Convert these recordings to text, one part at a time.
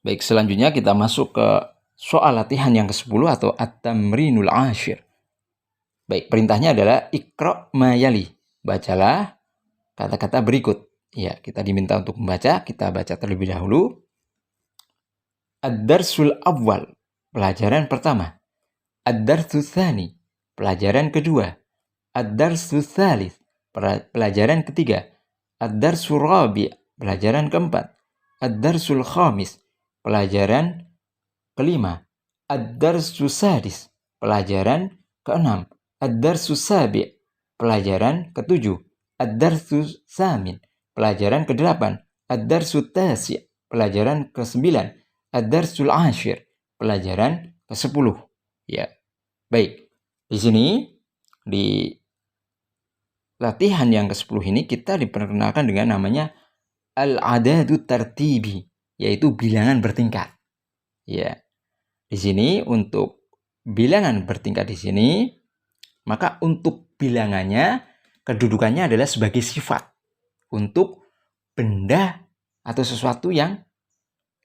Baik, selanjutnya kita masuk ke soal latihan yang ke-10 atau at-tamrinul ashir. Baik, perintahnya adalah iqra' ma yali. Bacalah kata-kata berikut. Ya, kita diminta untuk membaca, kita baca terlebih dahulu. Ad-darsul awwal, pelajaran pertama. Ad-darsul tsani, pelajaran kedua. Ad-darsul tsalits, pelajaran ketiga. Ad-darsul rabi', pelajaran keempat. Ad-darsul khamis, pelajaran kelima. Ad-darsus sadis, pelajaran keenam. Ad-darsus sabi', pelajaran ketujuh. Ad-darsus samin, pelajaran kedelapan. Ad-darsut tasi', pelajaran ke-9. Ad-darsul ashir, pelajaran ke-10. Ya. Baik. Di sini di latihan yang ke-10 ini kita diperkenalkan dengan namanya al-adadu tartibi, yaitu bilangan bertingkat. Ya. Di sini untuk bilangan bertingkat di sini, maka untuk bilangannya kedudukannya adalah sebagai sifat untuk benda atau sesuatu yang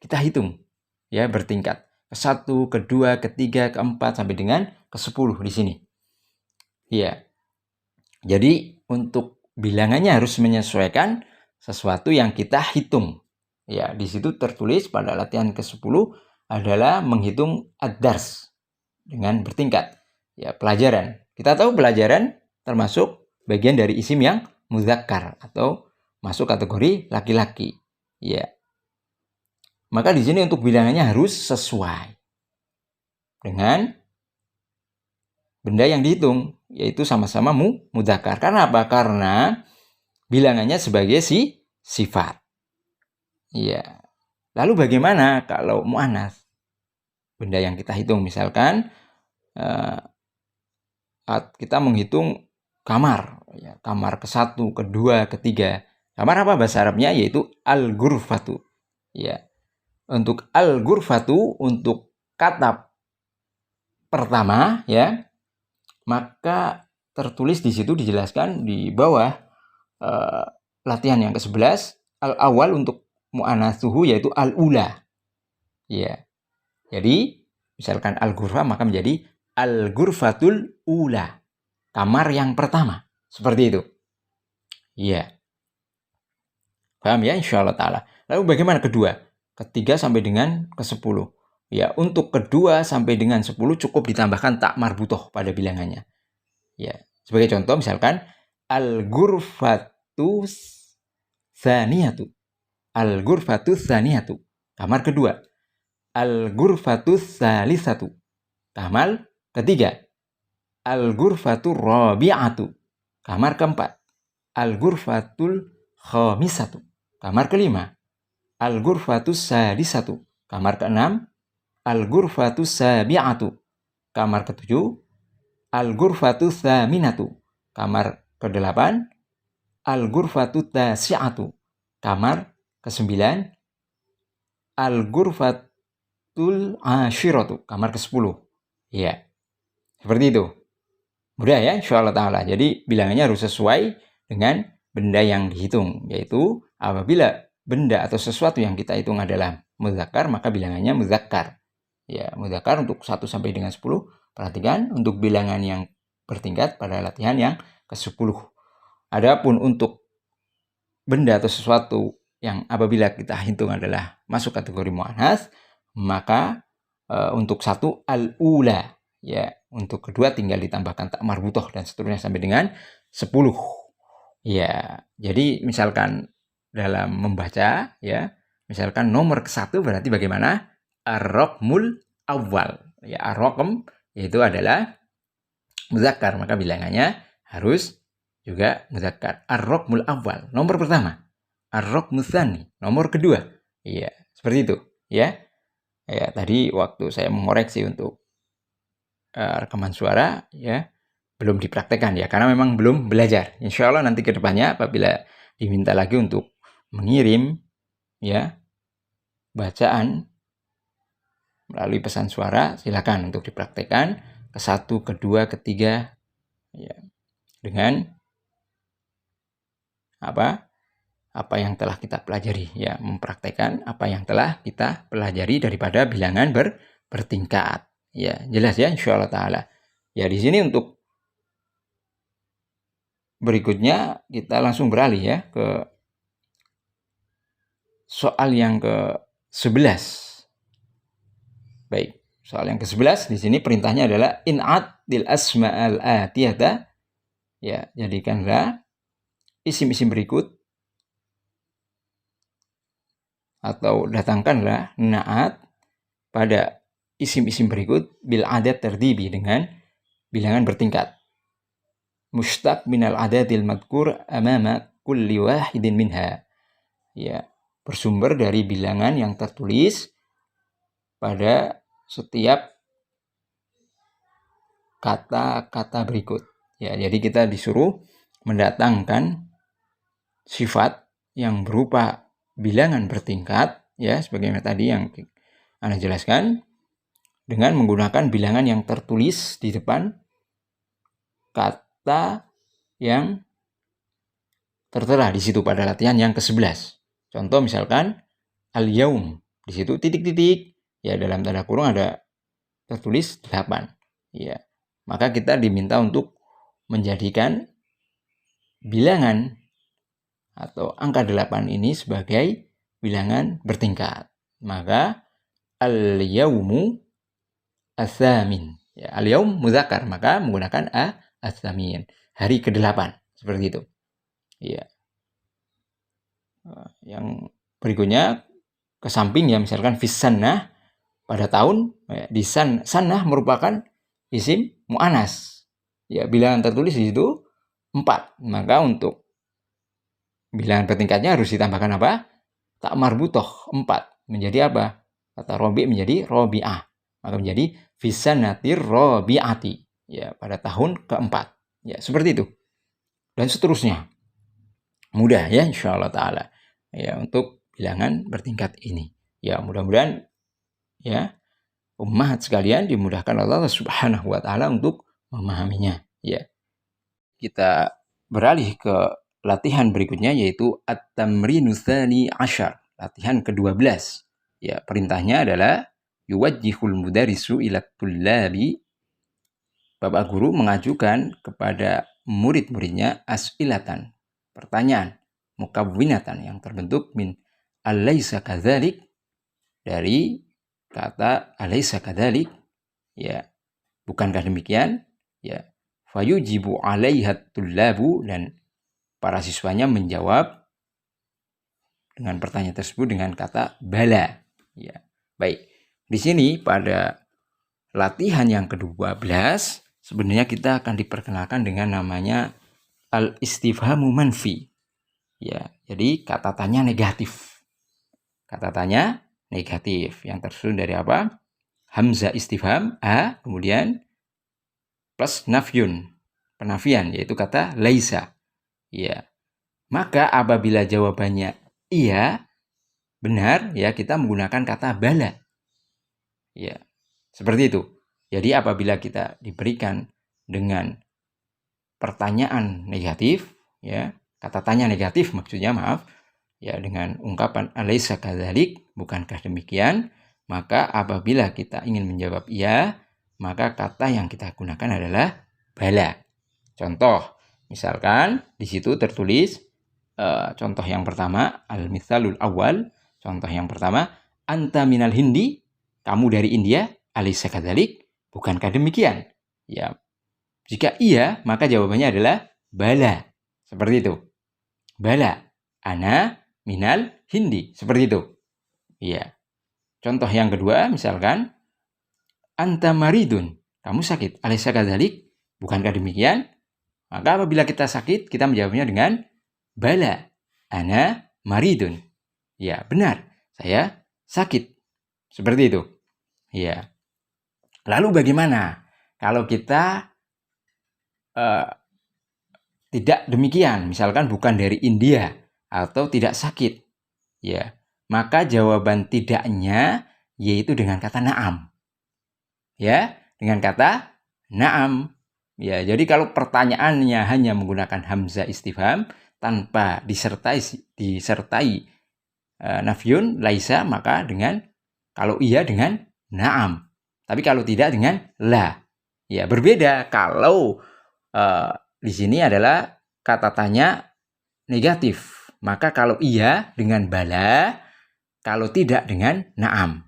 kita hitung, ya, bertingkat. Ke-1, ke-2, ke-3, ke-4 sampai dengan ke-10 di sini. Ya. Jadi untuk bilangannya harus menyesuaikan sesuatu yang kita hitung. Ya, di situ tertulis pada latihan ke-10 adalah menghitung ad-dars dengan bertingkat. Ya, pelajaran. Kita tahu pelajaran termasuk bagian dari isim yang muzakkar atau masuk kategori laki-laki. Ya. Maka di sini untuk bilangannya harus sesuai dengan benda yang dihitung, yaitu sama-sama muzakkar. Karena apa? Karena bilangannya sebagai sifat. Ya. Lalu bagaimana kalau mu'anats? Benda yang kita hitung, misalkan kita menghitung kamar, ya, kamar ke-1, ke-2, ke-3. Kamar apa bahasa Arabnya? Yaitu al-ghurfatu. Ya. Untuk al-ghurfatu, untuk kata pertama, ya, maka tertulis di situ, dijelaskan di bawah latihan yang ke-11, al-awal untuk mu'anatsuhu yaitu al-ula. Ya. Jadi, misalkan al-ghurfah maka menjadi al-ghurfatul ula. Kamar yang pertama. Seperti itu. Iya. Paham ya? Insyaallah ta'ala. Lalu bagaimana kedua? Ke-3 sampai dengan ke-10. Ya, untuk kedua sampai dengan 10 cukup ditambahkan tak marbutoh pada bilangannya. Ya. Sebagai contoh misalkan al-ghurfatus tsaniyatu. Al-ghurfatus tsaniyatu. Kamar kedua. Al-ghurfatus tsalisatu. Kamar ketiga. Al-ghurfatur rabi'atu. Kamar keempat. Al-ghurfatul khamisatu. Kamar kelima. Al-ghurfatus sadisatu. Kamar keenam. Al-ghurfatus sabi'atu. Kamar ketujuh. Al-ghurfatus thaminatu. Kamar ke-8. Al-ghurfatut tasi'atu. Kamar ke-9. Al-ghurfatul ashiratu. Kamar ke-10. Ya. Seperti itu. Mudah ya, insyaallah ta'ala. Jadi bilangannya harus sesuai dengan benda yang dihitung. Yaitu apabila benda atau sesuatu yang kita hitung adalah muzakkar, maka bilangannya muzakkar. Ya, muzakkar untuk 1 sampai dengan 10. Perhatikan untuk bilangan yang bertingkat pada latihan yang ke-10. Adapun untuk benda atau sesuatu yang apabila kita hitung adalah masuk kategori mu'annats, maka untuk 1 al-ula. Ya, untuk kedua tinggal ditambahkan tak marbutoh dan seterusnya sampai dengan 10. Ya, jadi misalkan dalam membaca, ya, misalkan nomor ke-1 berarti bagaimana? Ar-raqmul awal. Ya, ar-raqm yaitu adalah muzakkar, maka bilangannya harus juga muzakkar. Ar-raqmul awal, nomor pertama. Ar-raqmus tsani, nomor kedua. Iya, seperti itu, ya. Ya, tadi waktu saya mengoreksi untuk rekaman suara, ya, belum dipraktekkan ya, karena memang belum belajar. Insya Allah nanti ke depannya apabila diminta lagi untuk mengirim, ya, bacaan melalui pesan suara, silakan untuk dipraktekkan ke-1, ke-2, ke-3, ya, dengan apa yang telah kita pelajari, ya, mempraktekkan apa yang telah kita pelajari daripada bilangan bertingkat. Ya, jelas ya insyaallah taala. Ya, di sini untuk berikutnya kita langsung beralih ya ke soal yang ke-11. Baik, soal yang ke-11 di sini perintahnya adalah in'at dil asma'al atiyata. Ya, jadikanlah isim-isim berikut atau datangkanlah na'at pada isim-isim berikut bil adat terdibi dengan bilangan bertingkat. Mustaq minal adatil madkur amama kulli wahidin minha. Ya, bersumber dari bilangan yang tertulis pada setiap kata-kata berikut. Ya, jadi kita disuruh mendatangkan sifat yang berupa bilangan bertingkat, ya, sebagaimana tadi yang Anda jelaskan, dengan menggunakan bilangan yang tertulis di depan kata yang tertera di situ pada latihan yang ke-11. Contoh misalkan al-yaum, di situ titik-titik, ya, dalam tanda kurung ada tertulis 8. Ya, maka kita diminta untuk menjadikan bilangan atau angka 8 ini sebagai bilangan bertingkat. Maka al-yaumu as-samin. Ya, al-yaum muzakkar, maka menggunakan as-samin. Hari ke-8, seperti itu. Ya. Yang berikutnya ke samping ya, misalkan fisannah pada tahun, ya, di sannah merupakan isim mu'anas. Ya, bilangan tertulis di situ 4. Maka untuk bilangan bertingkatnya harus ditambahkan apa? Tak marbutoh 4. Menjadi apa? Kata robi menjadi robi'ah. Maka menjadi fisanatir robi'ati. Ya, pada tahun keempat. Ya, seperti itu. Dan seterusnya. Mudah ya insyaallah taala. Ya, untuk bilangan bertingkat ini. Ya, mudah-mudahan ya ummahat sekalian dimudahkan Allah Subhanahu wa taala untuk memahaminya. Ya. Kita beralih ke latihan berikutnya yaitu at-tamrinu tsani asyar, latihan ke-12. Ya, perintahnya adalah yuwajjihul mudarisu ila tullabi. Bapak guru mengajukan kepada murid-muridnya as'ilatan, pertanyaan mukawwinatan yang terbentuk min alaysa kadzalik, dari kata alaysa kadzalik, ya, bukankah demikian, ya, fayujibu alaihat tullabu, dan para siswanya menjawab dengan pertanyaan tersebut dengan kata bala. Ya, baik. Di sini pada latihan yang ke-12 sebenarnya kita akan diperkenalkan dengan namanya al-istifhamu manfi. Ya, jadi kata tanya negatif. Kata tanya negatif yang tersusun dari apa? Hamzah istifham a, kemudian plus nafyun, penafian, yaitu kata laisa. Ya. Maka apabila jawabannya iya, benar, ya, kita menggunakan kata bala. Ya. Seperti itu. Jadi apabila kita diberikan dengan pertanyaan negatif, ya, kata tanya negatif maksudnya, maaf, ya, dengan ungkapan alaysa kadzalik, bukankah demikian, maka apabila kita ingin menjawab iya, maka kata yang kita gunakan adalah bala. Contoh, misalkan di situ tertulis contoh yang pertama, al-mithalul awal, contoh yang pertama, anta minal hindi, kamu dari India, alaysa kadzalik, bukankah demikian? Ya. Jika iya, maka jawabannya adalah bala. Seperti itu. Bala. Ana minal hindi. Seperti itu. Iya. Contoh yang kedua, misalkan anta maridun, kamu sakit, alaysa kadzalik, bukankah demikian? Maka apabila kita sakit, kita menjawabnya dengan bala. Ana maridun. Ya, benar. Saya sakit. Seperti itu. Ya. Lalu bagaimana kalau kita tidak demikian, misalkan bukan dari India atau tidak sakit, ya, maka jawaban tidaknya yaitu dengan kata na'am, ya, dengan kata na'am, ya. Jadi kalau pertanyaannya hanya menggunakan hamzah istifham, tanpa disertai nafyun laisa, maka dengan kalau iya dengan na'am. Tapi kalau tidak dengan la. Ya, berbeda kalau di sini adalah kata tanya negatif. Maka kalau iya dengan bala, kalau tidak dengan na'am.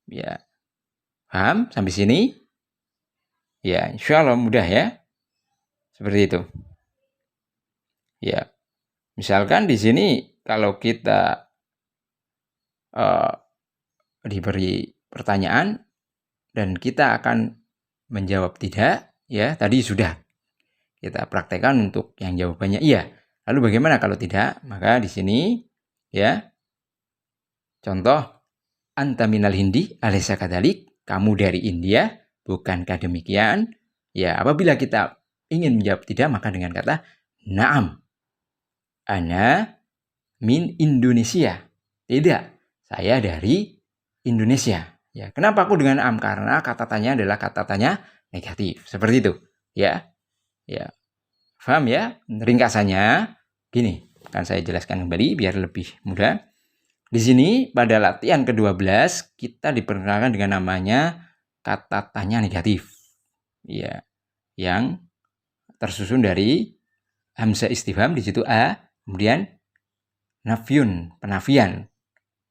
Ya. Paham sampai sini? Ya, insya Allah mudah ya. Seperti itu. Ya. Misalkan di sini kalau kita diberi pertanyaan dan kita akan menjawab tidak, ya tadi sudah kita praktekkan untuk yang jawabannya iya. Lalu bagaimana kalau tidak? Maka di sini ya contoh, anta minal hindi alaysa kadzalik, kamu dari India, bukankah demikian? Ya, apabila kita ingin menjawab tidak, maka dengan kata na'am. Ana min Indonesia. Tidak, saya dari Indonesia. Ya, kenapa aku dengan na'am? Karena kata tanya adalah kata tanya negatif. Seperti itu. Ya. Ya. Paham ya? Ringkasannya gini, akan saya jelaskan kembali biar lebih mudah. Di sini pada latihan ke-12 kita diperkenalkan dengan namanya kata tanya negatif. Ya, yang tersusun dari hamzah istifham di situ a, kemudian nafyun, penafian,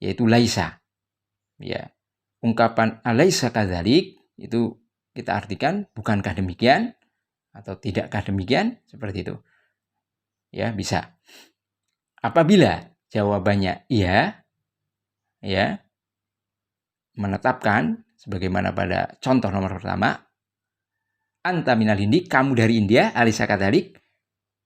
yaitu laisa. Ya. Ungkapan alaisa kadzalik itu kita artikan bukankah demikian atau tidakkah demikian, seperti itu. Ya, bisa. Apabila jawabannya iya, ya, menetapkan sebagaimana pada contoh nomor pertama, anta minal hindi, kamu dari India, alaysa kadzalik,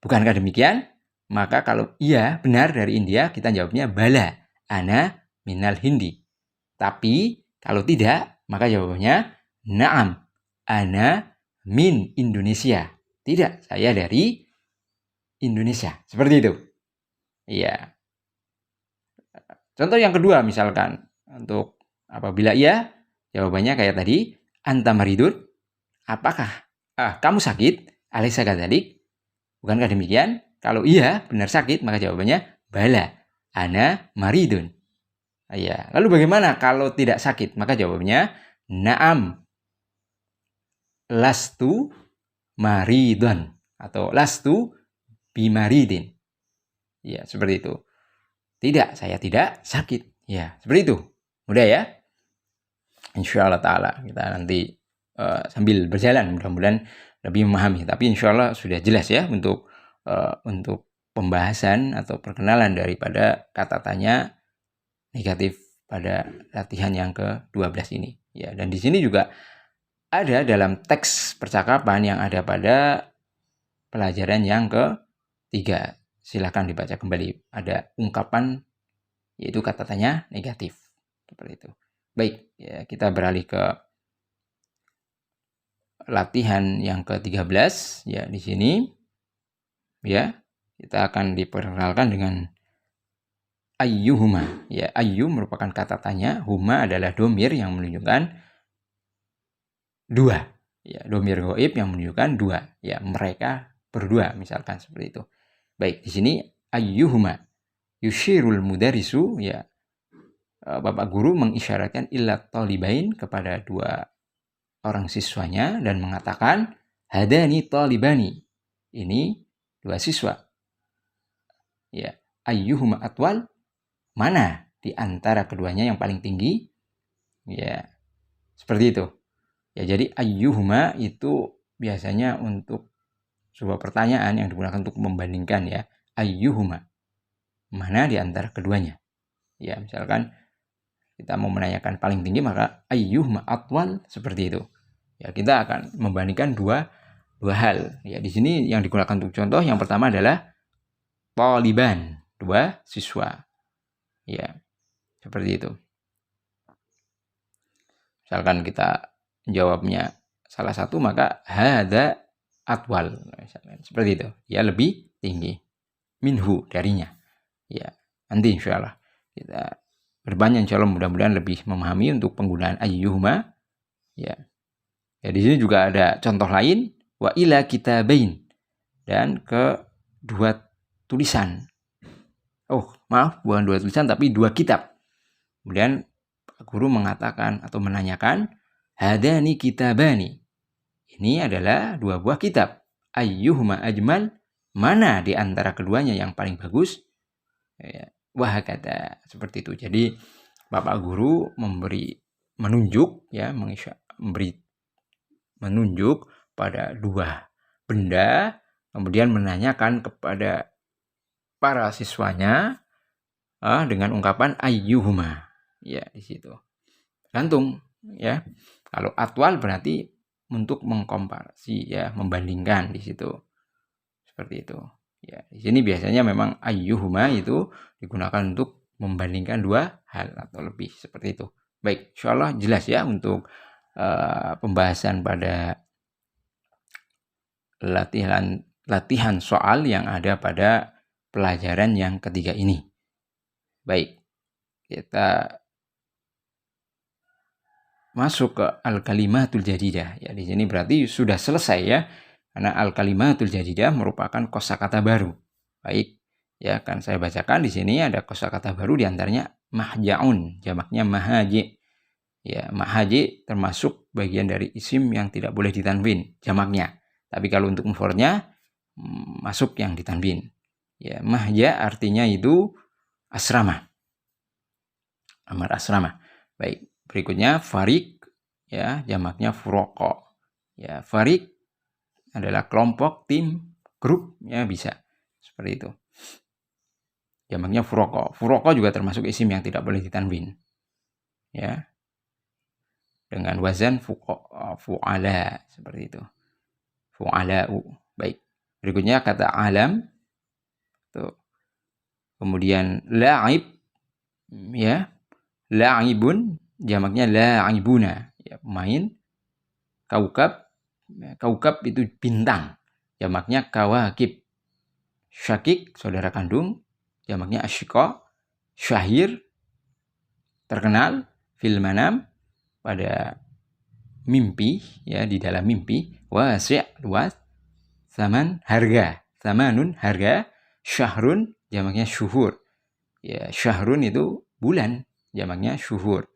bukankah demikian? Maka kalau iya benar dari India, kita jawabnya bala, ana minal hindi. Tapi kalau tidak, maka jawabannya na'am, ana min Indonesia. Tidak, saya dari Indonesia. Seperti itu. Iya. Contoh yang kedua misalkan, untuk apabila iya, jawabannya kayak tadi, anta maridun, apakah kamu sakit? Alaysa kadzalik, bukankah demikian? Kalau iya, benar sakit, maka jawabannya bala, ana maridun. Ya, lalu bagaimana kalau tidak sakit? Maka jawabannya na'am, lastu maridun atau lastu bimaridin. Ya, seperti itu. Tidak, saya tidak sakit. Ya, seperti itu. Mudah ya? Insya Allah ta'ala. Kita nanti sambil berjalan mudah-mudahan lebih memahami. Tapi insya Allah sudah jelas ya untuk pembahasan atau perkenalan daripada kata tanya negatif pada latihan yang ke-12 ini. Ya, dan di sini juga ada dalam teks percakapan yang ada pada pelajaran yang ke-3. Silahkan dibaca kembali. Ada ungkapan yaitu kata tanya negatif. Seperti itu. Baik, ya, kita beralih ke latihan yang ke-13. Ya, di sini ya, kita akan diperkenalkan dengan ayyuhuma. Ya, ayyu merupakan kata tanya, huma adalah domir yang menunjukkan dua. Ya, domir ghaib yang menunjukkan dua. Ya, mereka berdua misalkan seperti itu. Baik, di sini ayyuhuma yushirul mudarisu, ya, Bapak guru mengisyaratkan illa talibain kepada dua orang siswanya dan mengatakan hadani talibani. Ini dua siswa. Ya, ayyuhuma atwal, mana di antara keduanya yang paling tinggi? Ya, seperti itu. Ya, jadi ayyuhuma itu biasanya untuk sebuah pertanyaan yang digunakan untuk membandingkan ya. Ayyuhuma, mana di antara keduanya? Ya, misalkan kita mau menanyakan paling tinggi, maka ayyuhuma atwal, seperti itu. Ya, kita akan membandingkan dua hal. Ya, di sini yang digunakan untuk contoh yang pertama adalah taliban, dua siswa. Ya, seperti itu. Misalkan kita jawabnya salah satu, maka hada atwal, seperti itu. Ya, lebih tinggi. Minhu, darinya. Ya, nanti insya Allah kita berbanyak, insya Allah mudah-mudahan lebih memahami untuk penggunaan ayyuhuma. Ya. Ya, di sini juga ada contoh lain, wa ila kitabain, dan ke dua tulisan. Oh, maaf, bukan 2 tulisan tapi 2 kitab. Kemudian Pak Guru mengatakan atau menanyakan, hadani kitabani. Ini adalah 2 buah kitab. Ayyuhuma ajmal, mana di antara keduanya yang paling bagus? Wah, kata seperti itu. Jadi Bapak Guru menunjuk pada 2 benda, kemudian menanyakan kepada para siswanya dengan ungkapan ayyuhuma. Ya, di situ. Gantung ya. Kalau atwal berarti untuk mengkomparasi ya, membandingkan di situ. Seperti itu. Ya, di sini biasanya memang ayyuhuma itu digunakan untuk membandingkan 2 hal atau lebih seperti itu. Baik, insyaallah jelas ya untuk pembahasan pada latihan soal yang ada pada pelajaran yang ketiga ini. Baik, kita masuk ke al-kalimatul jadidah. Ya, di sini berarti sudah selesai ya. Karena al-kalimatul jadidah merupakan kosakata baru. Baik, ya kan saya bacakan di sini ada kosakata baru di antaranya mahjaun, jamaknya mahaji. Ya, mahaji termasuk bagian dari isim yang tidak boleh ditanwin, jamaknya. Tapi kalau untuk mufradnya masuk yang ditanwin. Ya, mahja artinya itu asrama. Amar asrama. Baik, berikutnya farik ya, jamaknya furoqo. Ya, farik adalah kelompok, tim, grup ya, bisa seperti itu. Jamaknya furoqo. Furoqo juga termasuk isim yang tidak boleh ditanwin. Ya. Dengan wazan fu'ala seperti itu. Fu'ala'u. Baik. Berikutnya kata alam. Tuh. Kemudian la'ib ya. La'ibun jamaknya la'ibuna ya, pemain. Kaukab. Kaukab itu bintang. Jamaknya kawakib. Syakik saudara kandung. Jamaknya asyqa. Syahir terkenal. Fil manam pada mimpi ya, di dalam mimpi. Wasi' luas. Saman harga. Samanun harga. Syahrun jamaknya syuhur. Ya, syahrun itu bulan. Jamaknya syuhur.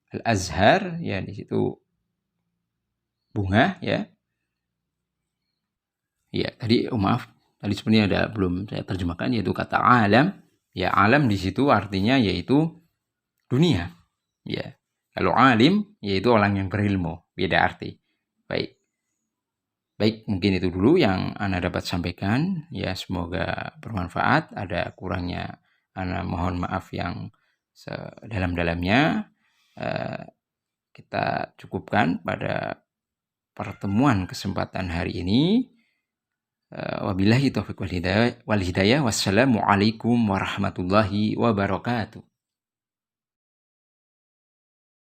Al-azhar ya, di situ bunga ya. Ya, tadi maaf, tadi sebenarnya belum saya terjemahkan, yaitu kata alam. Ya, alam di situ artinya yaitu dunia. Ya. Kalau alim yaitu orang yang berilmu, beda arti. Baik. Baik, mungkin itu dulu yang Ana dapat sampaikan. Ya, semoga bermanfaat. Ada kurangnya Ana mohon maaf yang sedalam-dalamnya. Kita cukupkan pada pertemuan kesempatan hari ini. Wabillahi taufiq wal hidayah. Wassalamualaikum warahmatullahi wabarakatuh.